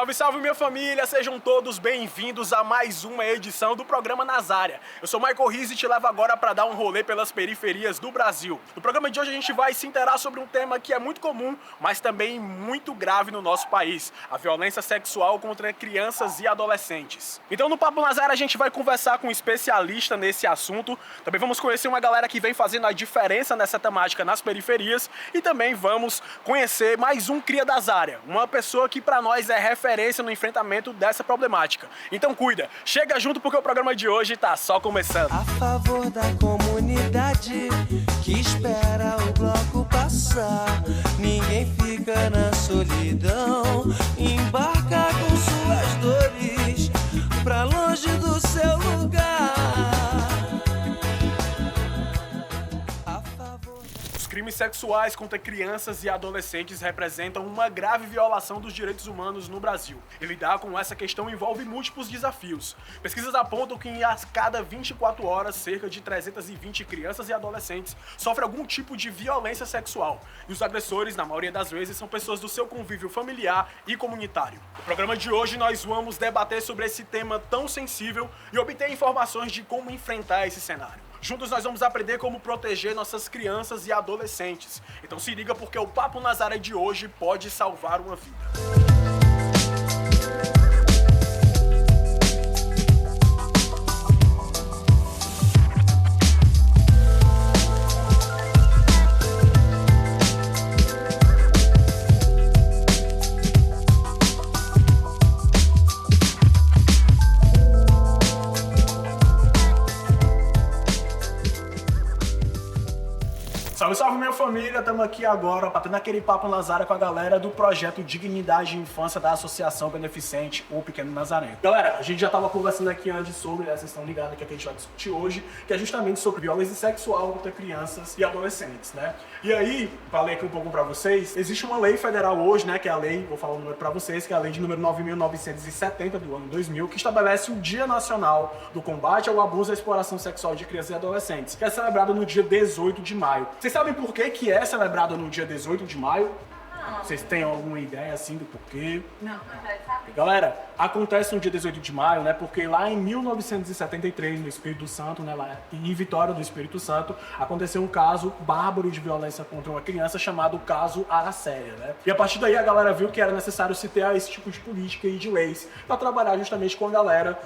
Salve, salve minha família, sejam todos bem-vindos a mais uma edição do programa Nazária. Eu sou Michael Riz e te levo agora para dar um rolê pelas periferias do Brasil. No programa de hoje a gente vai se inteirar sobre um tema que é muito comum, mas também muito grave no nosso país: a violência sexual contra crianças e adolescentes. Então no Papo Nazária a gente vai conversar com um especialista nesse assunto, também vamos conhecer uma galera que vem fazendo a diferença nessa temática nas periferias e também vamos conhecer mais um cria da Zária, uma pessoa que para nós é referência no enfrentamento dessa problemática. Então cuida, chega junto porque o programa de hoje tá só começando. A favor da comunidade que espera o bloco passar, ninguém fica na solidão, embarca com suas dores pra longe do seu lugar. Os crimes sexuais contra crianças e adolescentes representam uma grave violação dos direitos humanos no Brasil. E lidar com essa questão envolve múltiplos desafios. Pesquisas apontam que a cada 24 horas, cerca de 320 crianças e adolescentes sofrem algum tipo de violência sexual. E os agressores, na maioria das vezes, são pessoas do seu convívio familiar e comunitário. No programa de hoje nós vamos debater sobre esse tema tão sensível e obter informações de como enfrentar esse cenário. Juntos nós vamos aprender como proteger nossas crianças e adolescentes. Então se liga porque o Papo Nazária de hoje pode salvar uma vida. Salve, salve minha família, estamos aqui agora batendo aquele papo Nazária com a galera do projeto Dignidade e Infância da Associação Beneficente O Pequeno Nazareno. Galera, a gente já estava conversando aqui antes sobre, vocês estão ligados que a gente vai discutir hoje, que é justamente sobre violência sexual contra crianças e adolescentes, né? E aí, falei aqui um pouco pra vocês, existe uma lei federal hoje, né, que é a lei, vou falar o número pra vocês, que é a lei de número 9.970 do ano 2000, que estabelece o Dia Nacional do Combate ao Abuso e à Exploração Sexual de Crianças e Adolescentes, que é celebrado no dia 18 de maio. Vocês sabem por que é celebrado no dia 18 de maio? Não. Vocês têm alguma ideia assim do porquê? Não. Galera, acontece no dia 18 de maio, né? Porque lá em 1973, no Espírito Santo, né? Lá em Vitória do Espírito Santo, aconteceu um caso bárbaro de violência contra uma criança chamado caso Aracéia, né? E a partir daí a galera viu que era necessário se ter esse tipo de política e de leis para trabalhar justamente com a galera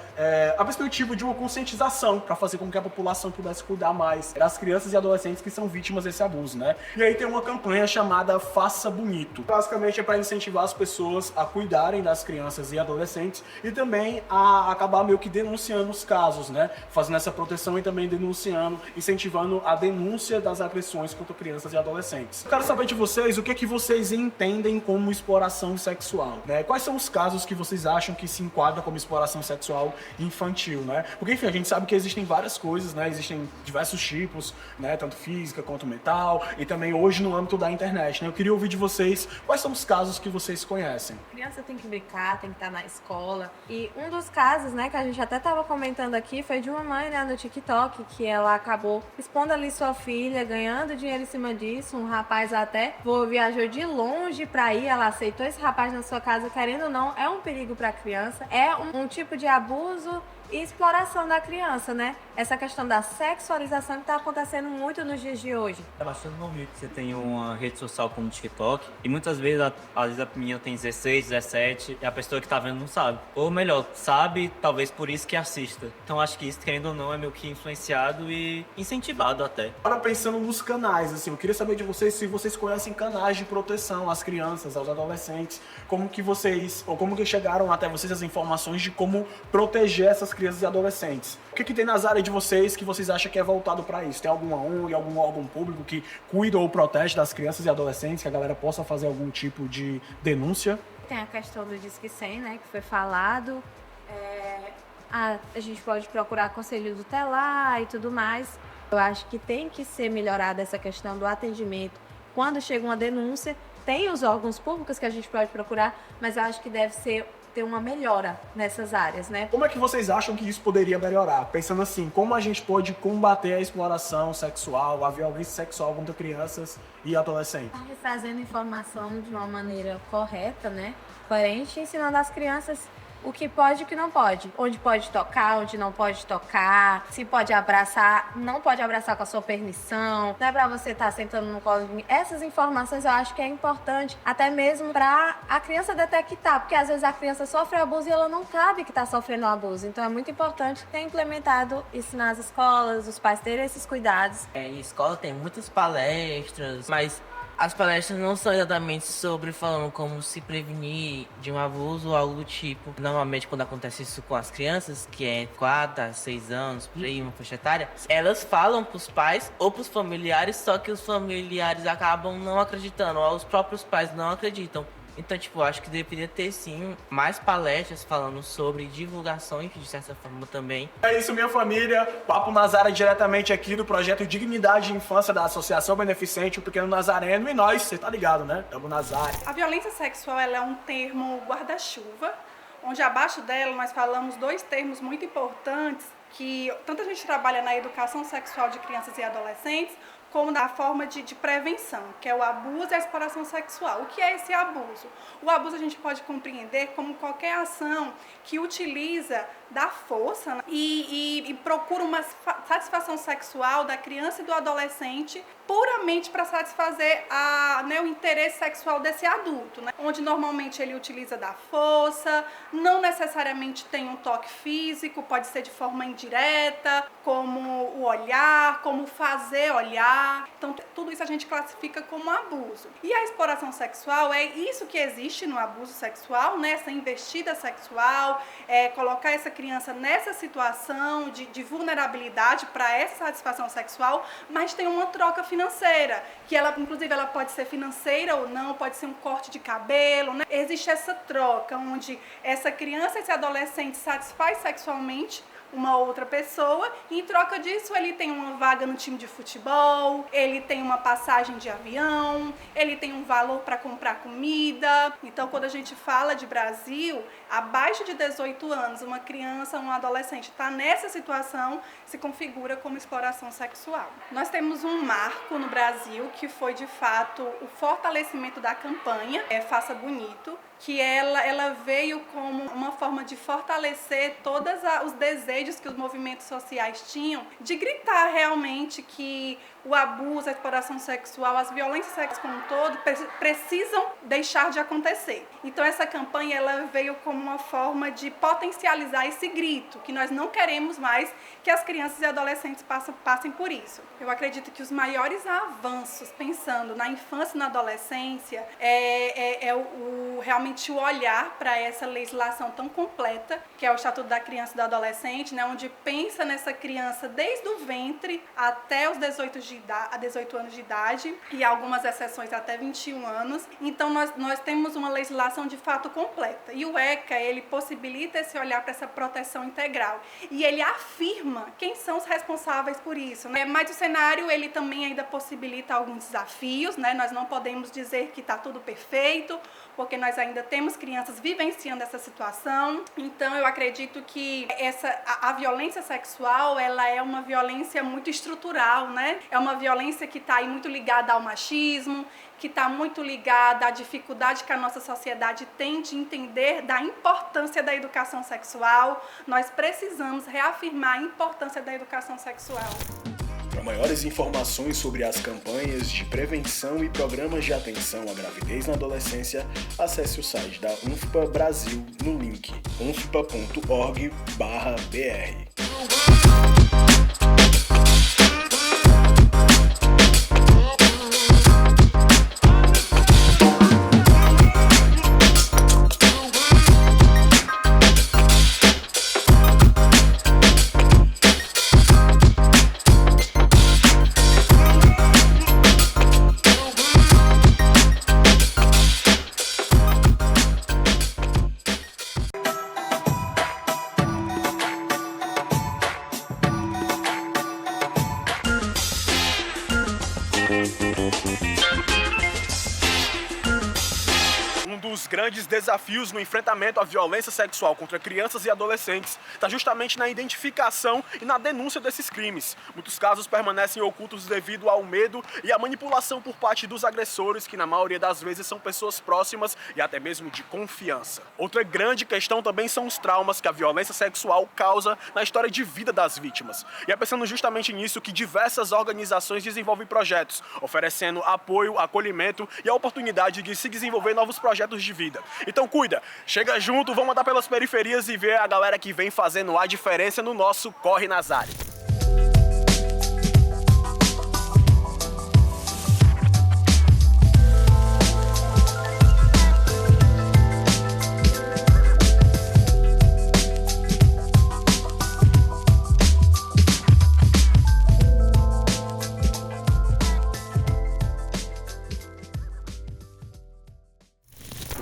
a perspectiva de uma conscientização para fazer com que a população pudesse cuidar mais das crianças e adolescentes que são vítimas desse abuso, né? E aí tem uma campanha chamada Faça Bonito. Basicamente é para incentivar as pessoas a cuidarem das crianças e adolescentes e também a acabar meio que denunciando os casos, né? Fazendo essa proteção e também denunciando, incentivando a denúncia das agressões contra crianças e adolescentes. Eu quero saber de vocês o que é que vocês entendem como exploração sexual, né? Quais são os casos que vocês acham que se enquadram como exploração sexual infantil, né? Porque, enfim, a gente sabe que existem várias coisas, né? Existem diversos tipos, né? Tanto física quanto mental e também hoje no âmbito da internet, né? Eu queria ouvir de vocês quais são os casos que vocês conhecem. A criança tem que brincar, tem que estar na escola. E um dos casos, né, que a gente até estava comentando aqui, foi de uma mãe, né, no TikTok, que ela acabou expondo ali sua filha, ganhando dinheiro em cima disso. Um rapaz até viajou de longe pra ir, ela aceitou esse rapaz na sua casa, querendo ou não, é um perigo pra criança, é um tipo de abuso e exploração da criança, né? Essa questão da sexualização que está acontecendo muito nos dias de hoje. É bastante normal que você tem uma rede social como o TikTok e muitas vezes, às vezes a menina tem 16, 17 e a pessoa que tá vendo não sabe. Ou melhor, sabe, talvez por isso que assista. Então acho que isso, querendo ou não, é meio que influenciado e incentivado até. Agora pensando nos canais, assim, eu queria saber de vocês se vocês conhecem canais de proteção às crianças, aos adolescentes, como que vocês, ou como que chegaram até vocês as informações de como proteger essas crianças e adolescentes. O que tem nas áreas de vocês que vocês acham que é voltado para isso? Tem alguma ONG, algum órgão público que cuida ou protege das crianças e adolescentes, que a galera possa fazer algum tipo de denúncia? Tem a questão do Disque 100, né, que foi falado. A gente pode procurar conselho tutelar e tudo mais. Eu acho que tem que ser melhorada essa questão do atendimento. Quando chega uma denúncia, tem os órgãos públicos que a gente pode procurar, mas eu acho que deve ser ter uma melhora nessas áreas, né? Como é que vocês acham que isso poderia melhorar? Pensando assim, como a gente pode combater a exploração sexual, a violência sexual contra crianças e adolescentes? Trazendo informação de uma maneira correta, né? Coerente, ensinando as crianças o que pode e o que não pode. Onde pode tocar, onde não pode tocar. Se pode abraçar, não pode abraçar com a sua permissão. Não é pra você estar sentando no colo de mim. Essas informações eu acho que é importante, até mesmo pra a criança detectar. Porque às vezes a criança sofre abuso e ela não sabe que tá sofrendo abuso. Então é muito importante ter implementado isso nas escolas, os pais terem esses cuidados. Em escola tem muitas palestras, mas as palestras não são exatamente sobre falando como se prevenir de um abuso ou algo do tipo. Normalmente, quando acontece isso com as crianças, que é 4 a 6 anos, por aí, uma faixa etária, elas falam pros pais ou pros familiares, só que os familiares acabam não acreditando, ou os próprios pais não acreditam. Então, tipo, acho que deveria ter, sim, mais palestras falando sobre divulgação e, de certa forma, também. É isso, minha família. Papo Nazaré diretamente aqui do projeto Dignidade e Infância da Associação Beneficente, o Pequeno Nazareno. E nós, você tá ligado, né? Tamo Nazaré. A violência sexual ela é um termo guarda-chuva, onde abaixo dela nós falamos 2 termos muito importantes que tanto a gente trabalha na educação sexual de crianças e adolescentes, como da forma de prevenção, que é o abuso e a exploração sexual. O que é esse abuso? O abuso a gente pode compreender como qualquer ação que utiliza da força, né, e procura uma satisfação sexual da criança e do adolescente puramente para satisfazer o interesse sexual desse adulto, né? Onde normalmente ele utiliza da força, não necessariamente tem um toque físico, pode ser de forma indireta, como o olhar, como fazer olhar. Então tudo isso a gente classifica como abuso. E a exploração sexual é isso que existe no abuso sexual, né? Essa investida sexual, colocar essa criança nessa situação de vulnerabilidade para essa satisfação sexual, mas tem uma troca financeira, que ela, inclusive, ela pode ser financeira ou não, pode ser um corte de cabelo, né? Existe essa troca onde essa criança, esse adolescente satisfaz sexualmente uma outra pessoa, e em troca disso ele tem uma vaga no time de futebol, ele tem uma passagem de avião, ele tem um valor para comprar comida. Então, quando a gente fala de Brasil, abaixo de 18 anos, uma criança, um adolescente está nessa situação, se configura como exploração sexual. Nós temos um marco no Brasil que foi, de fato, o fortalecimento da campanha Faça Bonito, que ela veio como uma forma de fortalecer todos os desejos que os movimentos sociais tinham, de gritar realmente que o abuso, a exploração sexual, as violências sexuais como um todo precisam deixar de acontecer. Então essa campanha ela veio como uma forma de potencializar esse grito, que nós não queremos mais que as crianças e adolescentes passem por isso. Eu acredito que os maiores avanços, pensando na infância e na adolescência, realmente o olhar para essa legislação tão completa, que é o Estatuto da Criança e do Adolescente, né, onde pensa nessa criança desde o ventre até os 18 anos de idade, e algumas exceções até 21 anos. Então nós temos uma legislação de fato completa. E o ECA, ele possibilita esse olhar para essa proteção integral. E ele afirma quem são os responsáveis por isso, né? Mas o cenário, ele também ainda possibilita alguns desafios, né? Nós não podemos dizer que está tudo perfeito, porque nós ainda temos crianças vivenciando essa situação. Então eu acredito que a violência sexual, ela é uma violência muito estrutural, né? É uma violência que está aí muito ligada ao machismo, que está muito ligada à dificuldade que a nossa sociedade tem de entender da importância da educação sexual. Nós precisamos reafirmar a importância da educação sexual. Para maiores informações sobre as campanhas de prevenção e programas de atenção à gravidez na adolescência, acesse o site da UNFPA Brasil no link unfpa.org/br. dos grandes desafios no enfrentamento à violência sexual contra crianças e adolescentes está justamente na identificação e na denúncia desses crimes. Muitos casos permanecem ocultos devido ao medo e à manipulação por parte dos agressores, que na maioria das vezes são pessoas próximas e até mesmo de confiança. Outra grande questão também são os traumas que a violência sexual causa na história de vida das vítimas. E é pensando justamente nisso que diversas organizações desenvolvem projetos, oferecendo apoio, acolhimento e a oportunidade de se desenvolver novos projetos de vida. Então cuida, chega junto, vamos andar pelas periferias e ver a galera que vem fazendo a diferença no nosso Corre nas Áreas.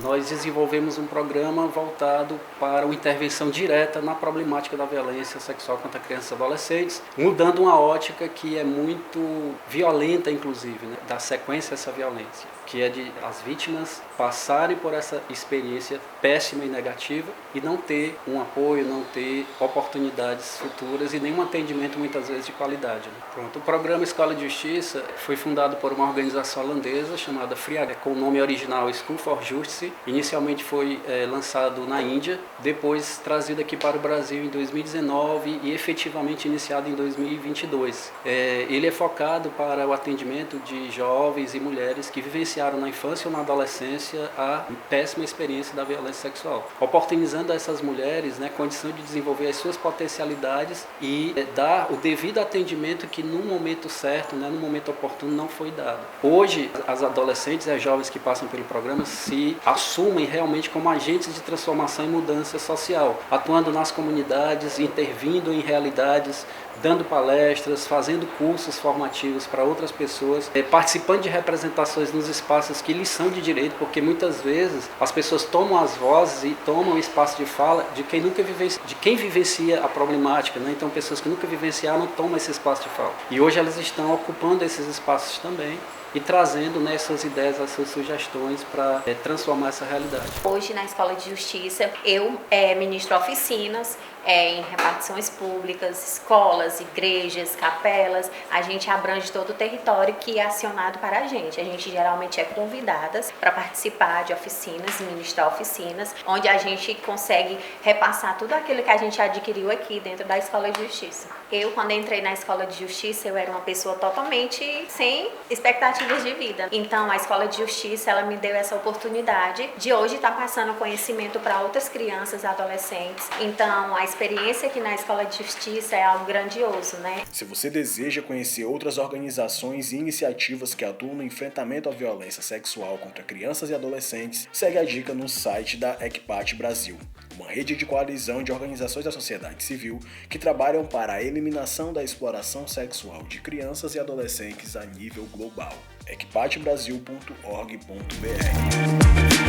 Nós desenvolvemos um programa voltado para uma intervenção direta na problemática da violência sexual contra crianças e adolescentes, mudando uma ótica que é muito violenta, inclusive, né, da sequência dessa violência, que é de as vítimas passarem por essa experiência péssima e negativa e não ter um apoio, não ter oportunidades futuras e nenhum atendimento, muitas vezes, de qualidade. Né? Pronto, o programa Escola de Justiça foi fundado por uma organização holandesa chamada FRIAG, com o nome original School for Justice. Inicialmente foi lançado na Índia, depois trazido aqui para o Brasil em 2019 e efetivamente iniciado em 2022. Ele é focado para o atendimento de jovens e mulheres que vivenciaram na infância ou na adolescência a péssima experiência da violência sexual, oportunizando a essas mulheres, né, condição de desenvolver as suas potencialidades e dar o devido atendimento que no momento certo, né, no momento oportuno, não foi dado. Hoje, as adolescentes e as jovens que passam pelo programa se assumem realmente como agentes de transformação e mudança social, atuando nas comunidades, intervindo em realidades, dando palestras, fazendo cursos formativos para outras pessoas, participando de representações nos espaços que lhes são de direito, porque muitas vezes as pessoas tomam as vozes e tomam o espaço de fala de quem nunca vivencia a problemática, né? Então pessoas que nunca vivenciaram tomam esse espaço de fala. E hoje elas estão ocupando esses espaços também e trazendo, né, suas ideias, as suas sugestões para transformar essa realidade. Hoje, na Escola de Justiça, eu ministro oficinas em repartições públicas, escolas, igrejas, capelas. A gente abrange todo o território que é acionado para a gente. A gente geralmente é convidadas para participar de oficinas, ministrar oficinas, onde a gente consegue repassar tudo aquilo que a gente adquiriu aqui dentro da Escola de Justiça. Eu, quando entrei na Escola de Justiça, eu era uma pessoa totalmente sem expectativas de vida. Então, a Escola de Justiça, ela me deu essa oportunidade de hoje estar passando conhecimento para outras crianças e adolescentes. Então, a experiência aqui na Escola de Justiça é algo grandioso, né? Se você deseja conhecer outras organizações e iniciativas que atuam no enfrentamento à violência sexual contra crianças e adolescentes, segue a dica no site da ECPAT Brasil, uma rede de coalizão de organizações da sociedade civil que trabalham para a eliminação da exploração sexual de crianças e adolescentes a nível global. ecpatbrasil.org.br.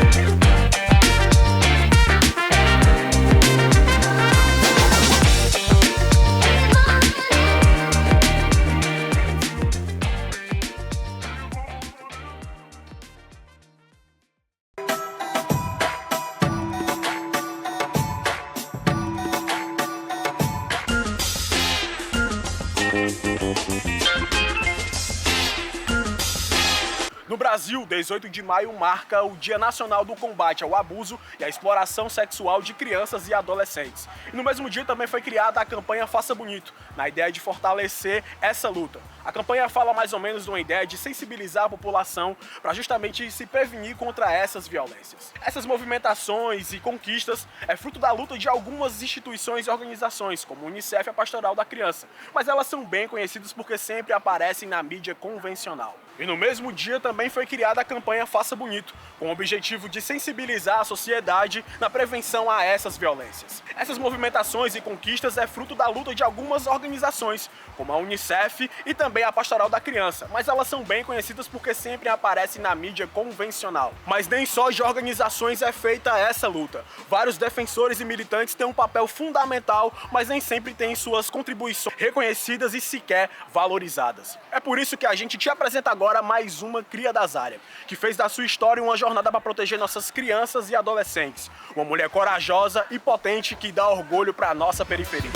No Brasil, 18 de maio marca o Dia Nacional do Combate ao Abuso e à Exploração Sexual de Crianças e Adolescentes. E no mesmo dia também foi criada a campanha Faça Bonito, na ideia de fortalecer essa luta. A campanha fala mais ou menos de uma ideia de sensibilizar a população para justamente se prevenir contra essas violências. Essas movimentações e conquistas é fruto da luta de algumas instituições e organizações, como o Unicef e a Pastoral da Criança, mas elas são bem conhecidas porque sempre aparecem na mídia convencional. E no mesmo dia também foi criada a campanha Faça Bonito, com o objetivo de sensibilizar a sociedade na prevenção a essas violências. Essas movimentações e conquistas é fruto da luta de algumas organizações, como a Unicef e também a Pastoral da Criança, mas elas são bem conhecidas porque sempre aparecem na mídia convencional. Mas nem só de organizações é feita essa luta. Vários defensores e militantes têm um papel fundamental, mas nem sempre têm suas contribuições reconhecidas e sequer valorizadas. É por isso que a gente te apresenta agora agora mais uma cria da Zária, que fez da sua história uma jornada para proteger nossas crianças e adolescentes. Uma mulher corajosa e potente que dá orgulho para a nossa periferia.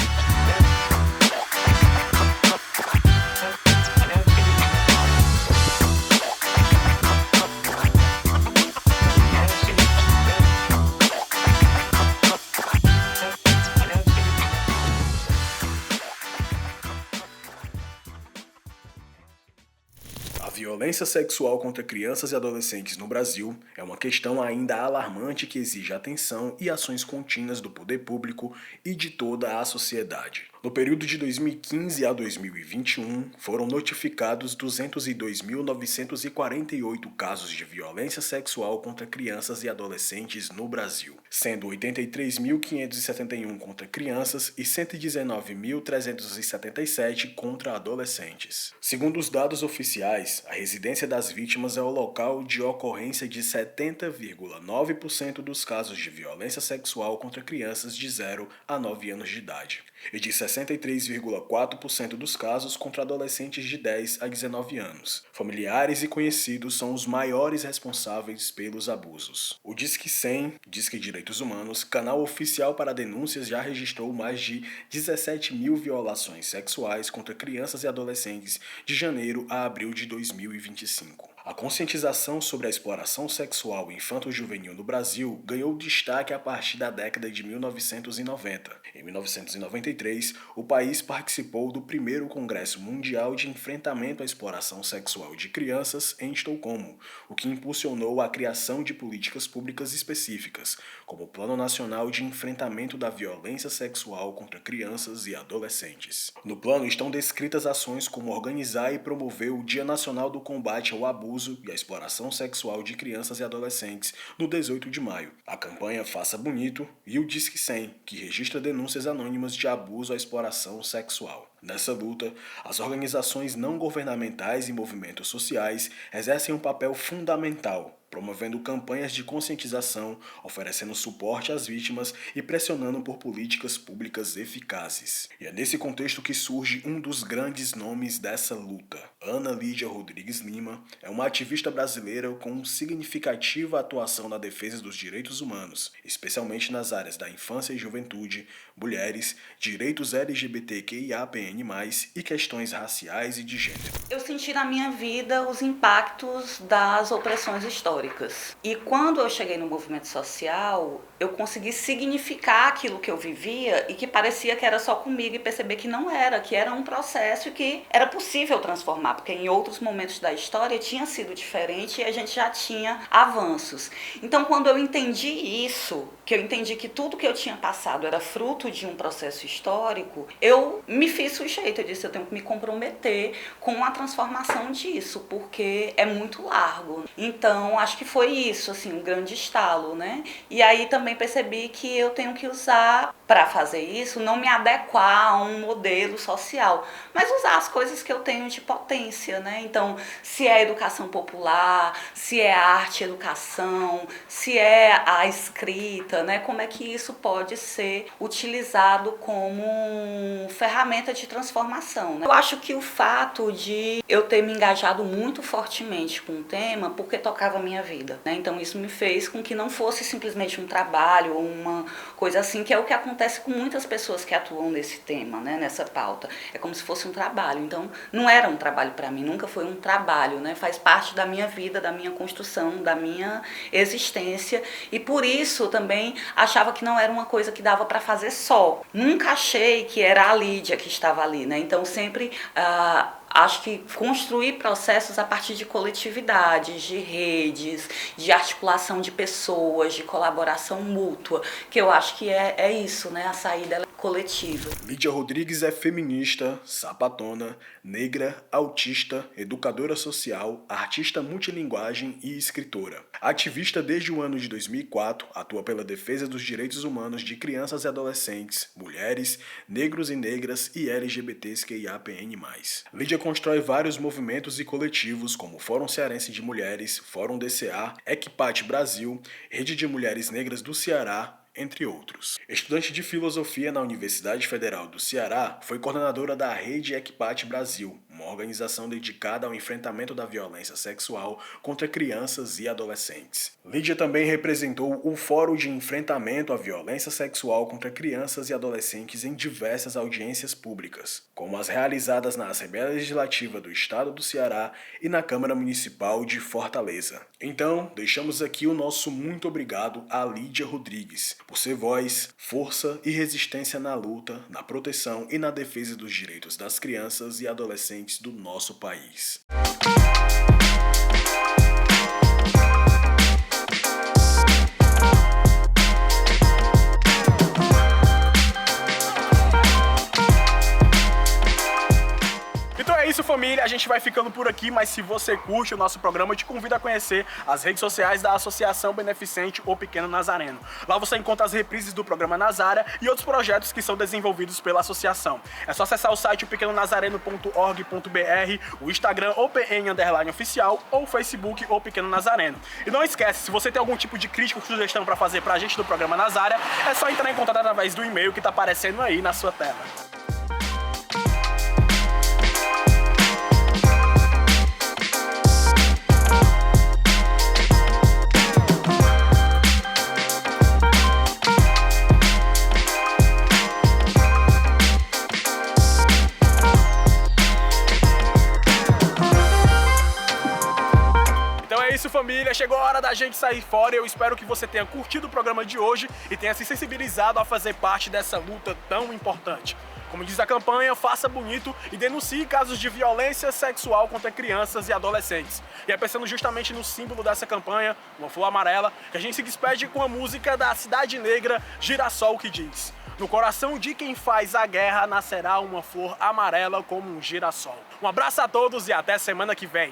A violência sexual contra crianças e adolescentes no Brasil é uma questão ainda alarmante que exige atenção e ações contínuas do poder público e de toda a sociedade. No período de 2015 a 2021, foram notificados 202.948 casos de violência sexual contra crianças e adolescentes no Brasil, sendo 83.571 contra crianças e 119.377 contra adolescentes. Segundo os dados oficiais, a residência das vítimas é o local de ocorrência de 70,9% dos casos de violência sexual contra crianças de 0 a 9 anos de idade e de 63,4% dos casos contra adolescentes de 10 a 19 anos. Familiares e conhecidos são os maiores responsáveis pelos abusos. O Disque 100, Disque Direitos Humanos, canal oficial para denúncias, já registrou mais de 17 mil violações sexuais contra crianças e adolescentes de janeiro a abril de 2025. A conscientização sobre a exploração sexual infanto-juvenil no Brasil ganhou destaque a partir da década de 1990. Em 1993, o país participou do primeiro Congresso Mundial de Enfrentamento à Exploração Sexual de Crianças em Estocolmo, o que impulsionou a criação de políticas públicas específicas, como o Plano Nacional de Enfrentamento da Violência Sexual contra Crianças e Adolescentes. No plano estão descritas ações como organizar e promover o Dia Nacional do Combate ao Abuso e a Exploração Sexual de Crianças e Adolescentes no 18 de maio, a campanha Faça Bonito e o Disque 100, que registra denúncias anônimas de abuso à exploração sexual. Nessa luta, as organizações não governamentais e movimentos sociais exercem um papel fundamental, promovendo campanhas de conscientização, oferecendo suporte às vítimas e pressionando por políticas públicas eficazes. E é nesse contexto que surge um dos grandes nomes dessa luta. Ana Lídia Rodrigues Lima é uma ativista brasileira com significativa atuação na defesa dos direitos humanos, especialmente nas áreas da infância e juventude, mulheres, direitos LGBTQIAPN+, e questões raciais e de gênero. Eu senti na minha vida os impactos das opressões históricas. E quando eu cheguei no movimento social, eu consegui significar aquilo que eu vivia e que parecia que era só comigo e perceber que não era, que era um processo e que era possível transformar, porque em outros momentos da história tinha sido diferente e a gente já tinha avanços. Então, quando eu entendi isso, que eu entendi que tudo que eu tinha passado era fruto de um processo histórico, eu me fiz sujeita, eu disse, eu tenho que me comprometer com a transformação disso, porque é muito largo. Então, acho que foi isso, assim, um grande estalo, né? E aí também percebi que eu tenho que usar, para fazer isso, não me adequar a um modelo social, mas usar as coisas que eu tenho de potência, né? Então, se é a educação popular, se é a arte e educação, se é a escrita, né? Como é que isso pode ser utilizado como ferramenta de transformação, né? Eu acho que o fato de eu ter me engajado muito fortemente com o tema, porque tocava a minha vida, né? Então isso me fez com que não fosse simplesmente um trabalho ou uma coisa assim, que é o que acontece com muitas pessoas que atuam nesse tema, né? Nessa pauta. É como se fosse um trabalho. Então não era um trabalho para mim, nunca foi um trabalho, né? Faz parte da minha vida, da minha construção, da minha existência, e por isso também achava que não era uma coisa que dava para fazer só. Nunca achei que era a Lídia que estava ali, né? Então sempre acho que construir processos a partir de coletividades, de redes, de articulação de pessoas, de colaboração mútua, que eu acho que é isso, né? A saída é coletiva. Lídia Rodrigues é feminista, sapatona, negra, autista, educadora social, artista multilinguagem e escritora. Ativista desde o ano de 2004, atua pela defesa dos direitos humanos de crianças e adolescentes, mulheres, negros e negras e LGBTQIAPN+. Lídia constrói vários movimentos e coletivos como Fórum Cearense de Mulheres, Fórum DCA, Equipat Brasil, Rede de Mulheres Negras do Ceará, entre outros. Estudante de filosofia na Universidade Federal do Ceará, foi coordenadora da Rede Equipat Brasil, uma organização dedicada ao enfrentamento da violência sexual contra crianças e adolescentes. Lídia também representou o Fórum de Enfrentamento à Violência Sexual contra Crianças e Adolescentes em diversas audiências públicas, como as realizadas na Assembleia Legislativa do Estado do Ceará e na Câmara Municipal de Fortaleza. Então, deixamos aqui o nosso muito obrigado a Lídia Rodrigues, por ser voz, força e resistência na luta, na proteção e na defesa dos direitos das crianças e adolescentes do nosso país. Então é isso, família, a gente vai ficando por aqui, mas se você curte o nosso programa, eu te convido a conhecer as redes sociais da Associação Beneficente O Pequeno Nazareno. Lá você encontra as reprises do programa Nazara e outros projetos que são desenvolvidos pela associação. É só acessar o site pequenonazareno.org.br, o Instagram OPN_oficial ou o Facebook O Pequeno Nazareno. E não esquece, se você tem algum tipo de crítica ou sugestão para fazer pra gente do programa Nazara, é só entrar em contato através do e-mail que tá aparecendo aí na sua tela. Família, chegou a hora da gente sair fora. Eu espero que você tenha curtido o programa de hoje e tenha se sensibilizado a fazer parte dessa luta tão importante. Como diz a campanha, faça bonito e denuncie casos de violência sexual contra crianças e adolescentes. E é pensando justamente no símbolo dessa campanha, uma flor amarela, que a gente se despede com a música da Cidade Negra, Girassol, que diz: no coração de quem faz a guerra nascerá uma flor amarela como um girassol. Um abraço a todos e até semana que vem.